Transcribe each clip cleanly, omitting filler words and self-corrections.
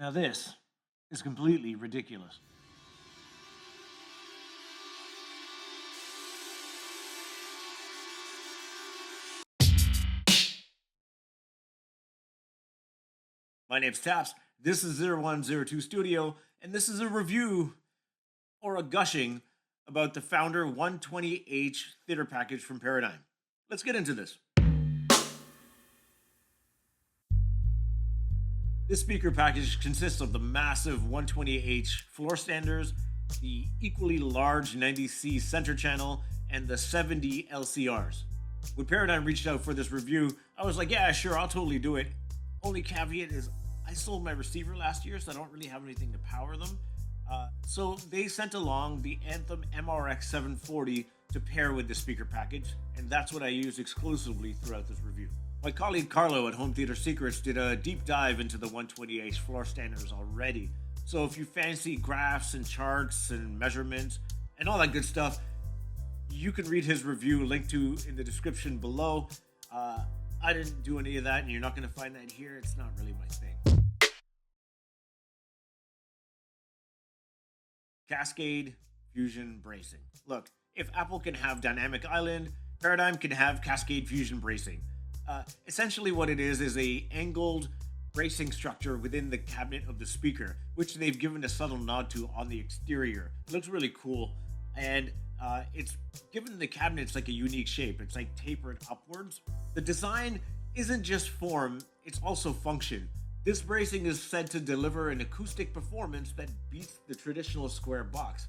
Now this is completely ridiculous. My name's Taps. This is 0102 Studio, and this is a review or a gushing about the Founder 120H theater package from Paradigm. Let's get into this. This speaker package consists of the massive 120H floor standers, the equally large 90C center channel, and the 70 LCRs. When Paradigm reached out for this review, I was like, yeah, sure, I'll totally do it. Only caveat is I sold my receiver last year, so I don't really have anything to power them. So they sent along the Anthem MRX 740 to pair with the speaker package, and that's what I use exclusively throughout this review. My colleague Carlo at Home Theater Secrets did a deep dive into the 120H floor standers already. So if you fancy graphs and charts and measurements and all that good stuff, you can read his review linked to in the description below. I didn't do any of that, and you're not going to find that here. It's not really my thing. Cascade Fusion Bracing. Look, if Apple can have Dynamic Island, Paradigm can have Cascade Fusion Bracing. Essentially what it is a angled bracing structure within the cabinet of the speaker, which they've given a subtle nod to on the exterior. It looks really cool, and it's given the cabinets like a unique shape. It's like tapered upwards. The design isn't just form, it's also function. This bracing is said to deliver an acoustic performance that beats the traditional square box.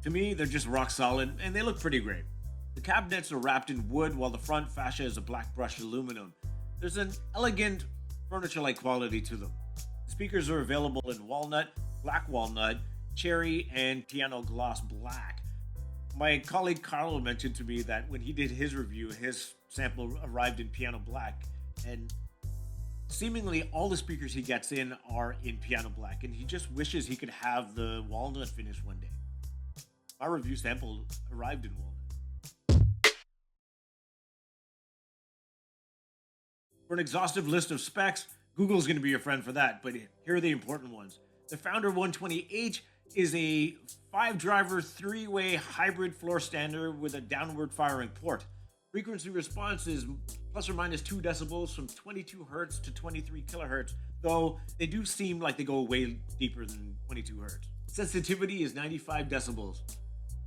To me, they're just rock solid, and they look pretty great. The cabinets are wrapped in wood, while the front fascia is a black brushed aluminum. There's an elegant furniture-like quality to them. The speakers are available in walnut, black walnut, cherry, and piano gloss black. My colleague Carlo mentioned to me that when he did his review, his sample arrived in piano black, and seemingly all the speakers he gets in are in piano black, and he just wishes he could have the walnut finish one day. My review sample arrived in walnut. For an exhaustive list of specs, Google's going to be your friend for that, but here are the important ones. The Founder 120H is a 5-driver, 3-way hybrid floor stander with a downward firing port. Frequency response is plus or minus 2 decibels from 22 Hz to 23 kHz, though they do seem like they go way deeper than 22 Hz. Sensitivity is 95 decibels.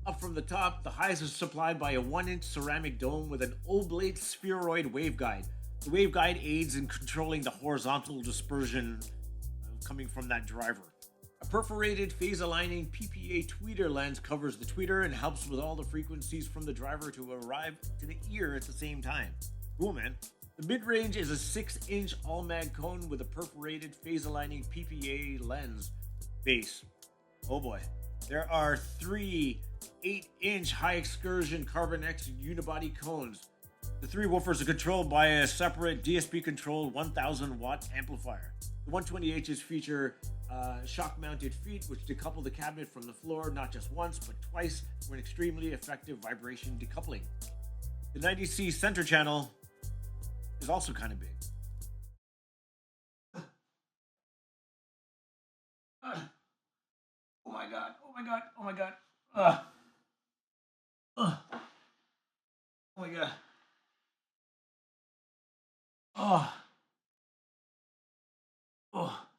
Up from the top, the highs are supplied by a 1-inch ceramic dome with an oblate spheroid waveguide. The waveguide aids in controlling the horizontal dispersion coming from that driver. A perforated phase-aligning PPA tweeter lens covers the tweeter and helps with all the frequencies from the driver to arrive to the ear at the same time. Cool, man. The mid-range is a 6-inch all-mag cone with a perforated phase-aligning PPA lens base. Oh boy. There are 3 8-inch high-excursion Carbon X unibody cones. The 3 woofers are controlled by a separate DSP-controlled 1000-watt amplifier. The 120Hs feature shock-mounted feet, which decouple the cabinet from the floor not just once, but twice for an extremely effective vibration decoupling. The 90C center channel is also kind of big. Oh my god, oh my god, oh my god. Oh my god. Oh,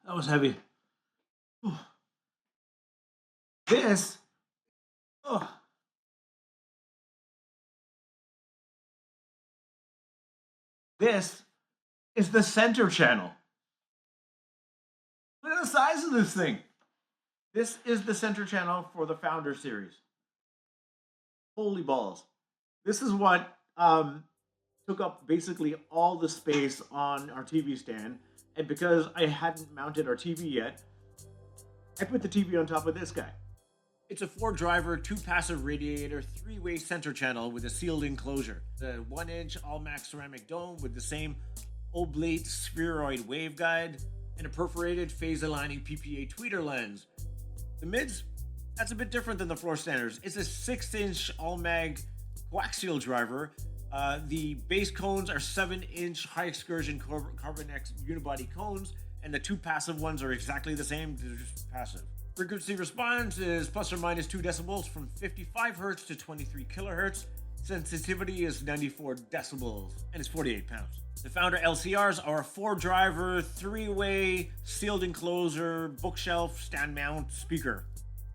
that was heavy. Oh. This, oh, this is the center channel. Look at the size of this thing. This is the center channel for the Founder series. Holy balls. This is what took up basically all the space on our TV stand. And because I hadn't mounted our TV yet, I put the TV on top of this guy. It's a 4-driver, 2-passive radiator, 3-way center channel with a sealed enclosure. The 1-inch all-max ceramic dome with the same oblate spheroid waveguide and a perforated phase-aligning PPA tweeter lens. The mids, that's a bit different than the floor standards. It's a 6-inch all-mag coaxial driver. The base cones are 7-inch high excursion Carbon X unibody cones, and the two passive ones are exactly the same, they're just passive. Frequency response is plus or minus 2 decibels from 55 hertz to 23 kilohertz. Sensitivity is 94 decibels, and it's 48 pounds. The Founder LCRs are a 4-driver, 3-way, sealed enclosure, bookshelf, stand mount speaker.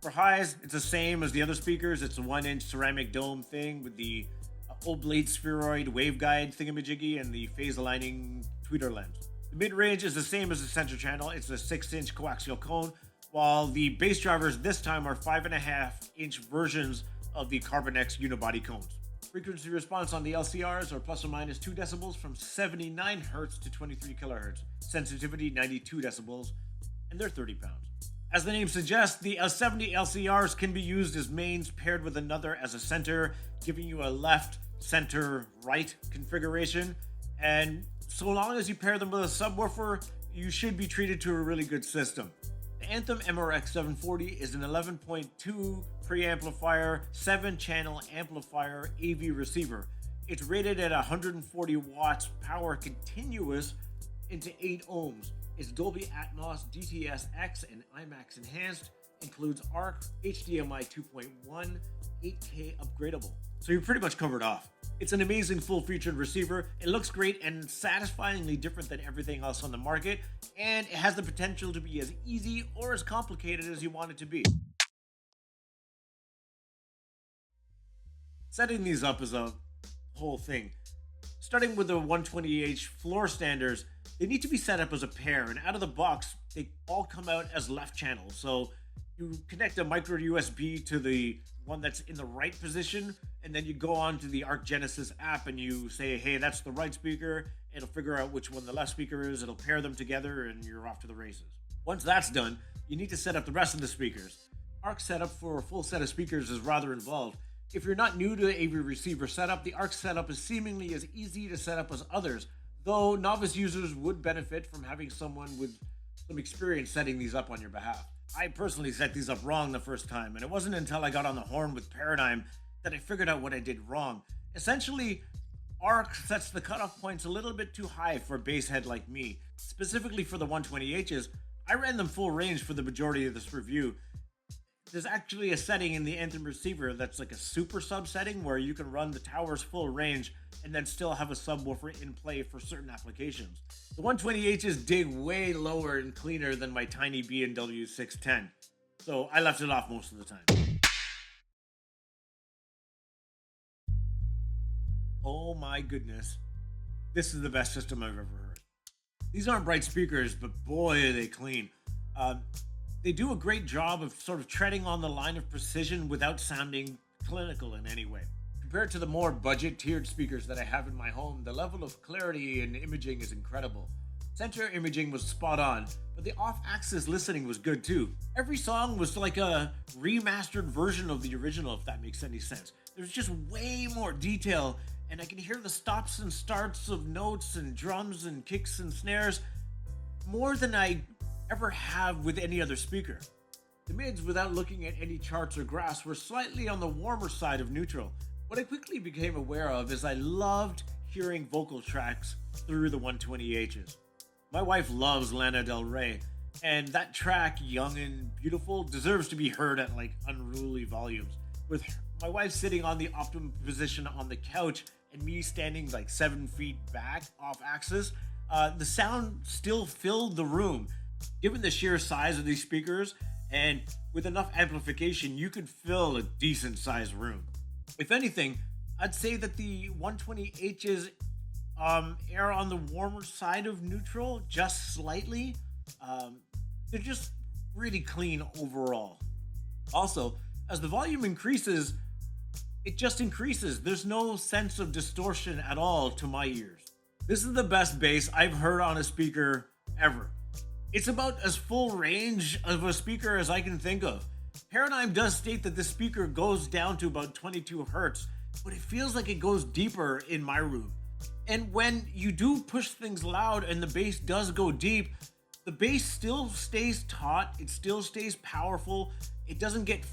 For highs, it's the same as the other speakers. It's a 1-inch ceramic dome thing with the oblate spheroid waveguide thingamajiggy and the phase aligning tweeter lens. The mid-range is the same as the center channel. It's a 6-inch coaxial cone, while the bass drivers this time are 5.5-inch versions of the Carbon X unibody cones. Frequency response on the LCRs are plus or minus 2 decibels from 79 hertz to 23 kilohertz. Sensitivity 92 decibels, and they're 30 pounds. As the name suggests, the 70 LCRs can be used as mains paired with another as a center, giving you a left, center, right configuration. And so long as you pair them with a subwoofer, you should be treated to a really good system. The Anthem MRX 740 is an 11.2 preamplifier, 7-channel amplifier AV receiver. It's rated at 140 watts power continuous into 8 ohms. It's Dolby Atmos, DTS-X, and IMAX enhanced. Includes ARC, HDMI 2.1, 8K upgradable. So you're pretty much covered off. It's an amazing full-featured receiver. It looks great and satisfyingly different than everything else on the market, and it has the potential to be as easy or as complicated as you want it to be. Setting these up is a whole thing. Starting with the 120H floor standers, they need to be set up as a pair, and out of the box, they all come out as left channels. So you connect a micro USB to the one that's in the right position, and then you go on to the Arc Genesis app and you say, hey, that's the right speaker. It'll figure out which one the left speaker is. It'll pair them together and you're off to the races. Once that's done, you need to set up the rest of the speakers. Arc setup for a full set of speakers is rather involved. If you're not new to AV receiver setup, the Arc setup is seemingly as easy to set up as others, though novice users would benefit from having someone with some experience setting these up on your behalf. I personally set these up wrong the first time, and it wasn't until I got on the horn with Paradigm that I figured out what I did wrong. Essentially, Arc sets the cutoff points a little bit too high for a bass head like me. Specifically for the 120Hs, I ran them full range for the majority of this review. There's actually a setting in the Anthem receiver that's like a super sub setting where you can run the tower's full range and then still have a subwoofer in play for certain applications. The 120Hs dig way lower and cleaner than my tiny B&W 610, so I left it off most of the time. Oh my goodness, this is the best system I've ever heard. These aren't bright speakers, but boy are they clean. They do a great job of sort of treading on the line of precision without sounding clinical in any way. Compared to the more budget-tiered speakers that I have in my home, the level of clarity and imaging is incredible. Center imaging was spot on, but the off-axis listening was good too. Every song was like a remastered version of the original, if that makes any sense. There's just way more detail, and I can hear the stops and starts of notes and drums and kicks and snares more than I ever have with any other speaker. The mids, without looking at any charts or graphs, were slightly on the warmer side of neutral. What I quickly became aware of is I loved hearing vocal tracks through the 120Hs. My wife loves Lana Del Rey, and that track, Young and Beautiful, deserves to be heard at like unruly volumes. With my wife sitting on the optimum position on the couch and me standing like 7 feet back off axis, the sound still filled the room. Given the sheer size of these speakers, and with enough amplification, you could fill a decent sized room. If anything, I'd say that the 120Hs err on the warmer side of neutral, just slightly. They're just really clean overall. Also, as the volume increases, it just increases. There's no sense of distortion at all to my ears. This is the best bass I've heard on a speaker ever. It's about as full range of a speaker as I can think of. Paradigm does state that the speaker goes down to about 22 hertz, but it feels like it goes deeper in my room. And when you do push things loud and the bass does go deep, the bass still stays taut, it still stays powerful, it doesn't get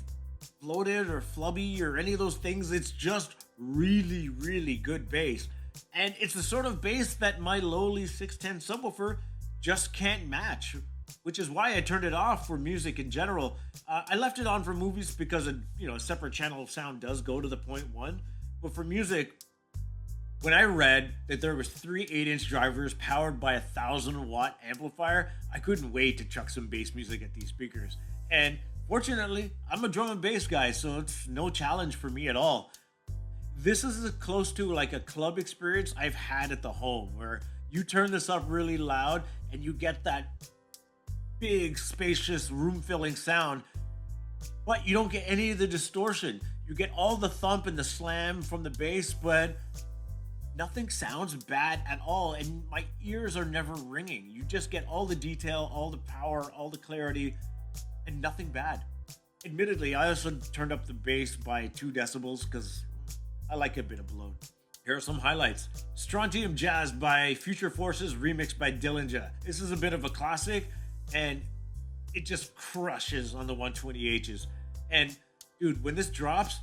floated or flubby or any of those things. It's just really, really good bass. And it's the sort of bass that my lowly 610 subwoofer just can't match, which is why I turned it off for music in general. I left it on for movies because a separate channel of sound does go to the point one, but for music, when I read that there was three 8-inch drivers powered by 1,000-watt amplifier, I couldn't wait to chuck some bass music at these speakers. And fortunately, I'm a drum and bass guy, so it's no challenge for me at all. This is as close to like a club experience I've had at the home, where you turn this up really loud and you get that big, spacious, room-filling sound, but you don't get any of the distortion. You get all the thump and the slam from the bass, but nothing sounds bad at all, and my ears are never ringing. You just get all the detail, all the power, all the clarity, and nothing bad. Admittedly, I also turned up the bass by 2 decibels because I like a bit of bloat. Here are some highlights. Strontium Jazz by Future Forces, remixed by Dillinger. This is a bit of a classic, and it just crushes on the 120Hs. And dude, when this drops,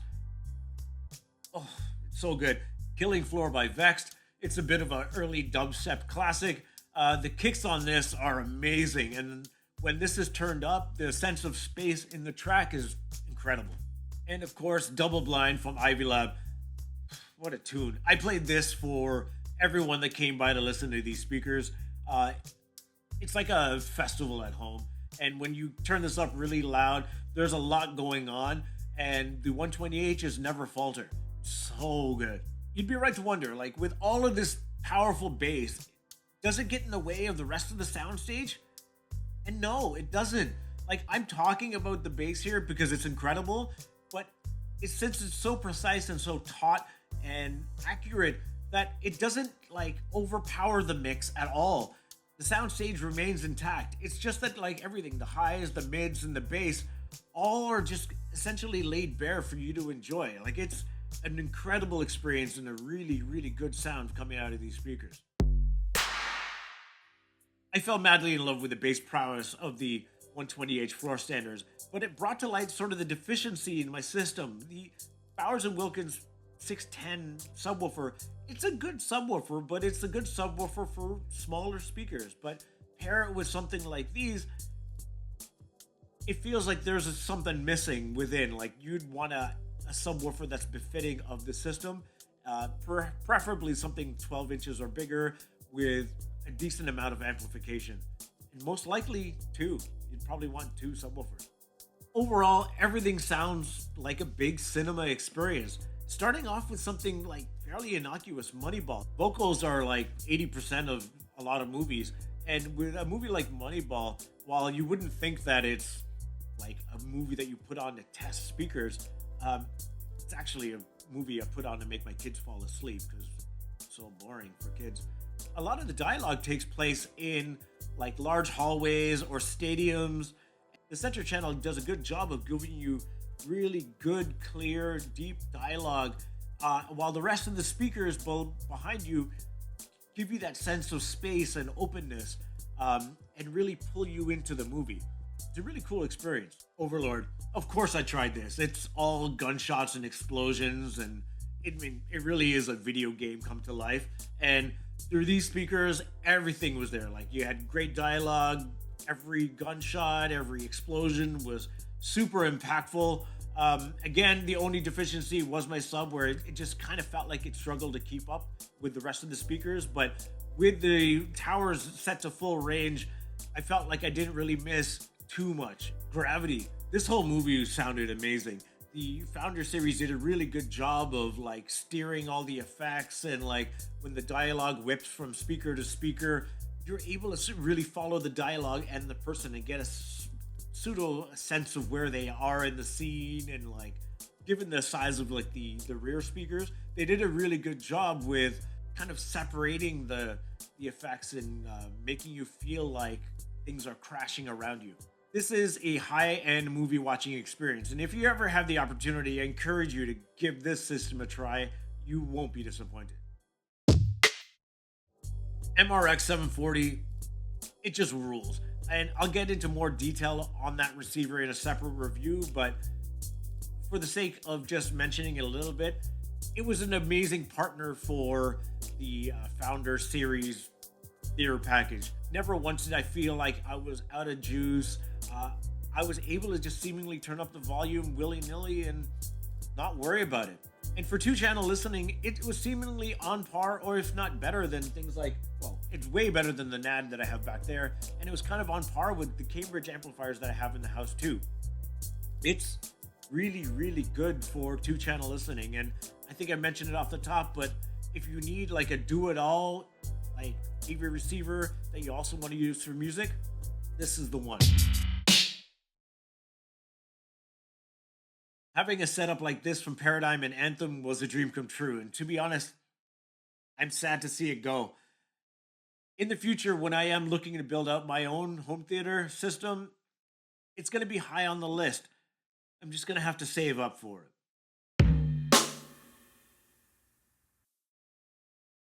oh, it's so good. Killing Floor by Vexed. It's a bit of an early dubstep classic. The kicks on this are amazing, and when this is turned up, the sense of space in the track is incredible. And of course, Double Blind from Ivy Lab. What a tune. I played this for everyone that came by to listen to these speakers. It's like a festival at home, and when you turn this up really loud, there's a lot going on, and the 120Hs never falter. So good. You'd be right to wonder, like, with all of this powerful bass, does it get in the way of the rest of the soundstage? And no, it doesn't. Like, I'm talking about the bass here because it's incredible, but since it's so precise and so taut and accurate that it doesn't, like, overpower the mix at all. The soundstage remains intact. It's just that, like, everything, the highs, the mids, and the bass, all are just essentially laid bare for you to enjoy. Like, it's an incredible experience and a really, really good sound coming out of these speakers. I fell madly in love with the bass prowess of the 120H floor standards, but it brought to light sort of the deficiency in my system. The Bowers & Wilkins 610 subwoofer, it's a good subwoofer, but it's a good subwoofer for smaller speakers. But pair it with something like these, it feels like there's something missing within. Like, you'd want a subwoofer that's befitting of the system, preferably something 12 inches or bigger with a decent amount of amplification, and most likely 2. You'd probably want 2 subwoofers. Overall, everything sounds like a big cinema experience, starting off with something like fairly innocuous, Moneyball. Vocals are like 80% of a lot of movies, and with a movie like Moneyball, while you wouldn't think that it's like a movie that you put on to test speakers, it's actually a movie I put on to make my kids fall asleep because it's so boring for kids. A lot of the dialogue takes place in like large hallways or stadiums. The center channel does a good job of giving you really good, clear, deep dialogue, while the rest of the speakers behind you give you that sense of space and openness, and really pull you into the movie. It's a really cool experience. Overlord, of course I tried this. It's all gunshots and explosions, and it really is a video game come to life. And through these speakers, everything was there. Like, you had great dialogue, every gunshot, every explosion was super impactful. Again, the only deficiency was my sub, where it just kind of felt like it struggled to keep up with the rest of the speakers. But with the towers set to full range, I felt like I didn't really miss too much. Gravity. This whole movie sounded amazing. The Founder series did a really good job of like steering all the effects, and like when the dialogue whips from speaker to speaker, you're able to really follow the dialogue and the person and get a pseudo sense of where they are in the scene. And like, given the size of like the rear speakers, they did a really good job with kind of separating the effects and making you feel like things are crashing around you. This is a high-end movie watching experience, and if you ever have the opportunity, I encourage you to give this system a try. You won't be disappointed. MRX 740, it just rules. And I'll get into more detail on that receiver in a separate review, but for the sake of just mentioning it a little bit, it was an amazing partner for the Founder series theater package. Never once did I feel like I was out of juice. Uh, I was able to just seemingly turn up the volume willy nilly and not worry about it. And for two channel listening, it was seemingly on par, or if not better than things like, well, it's way better than the NAD that I have back there. And it was kind of on par with the Cambridge amplifiers that I have in the house too. It's really, really good for two channel listening. And I think I mentioned it off the top, but if you need like a do it all, like AV receiver that you also want to use for music, this is the one. Having a setup like this from Paradigm and Anthem was a dream come true. And to be honest, I'm sad to see it go. In the future, when I am looking to build out my own home theater system, it's going to be high on the list. I'm just going to have to save up for it.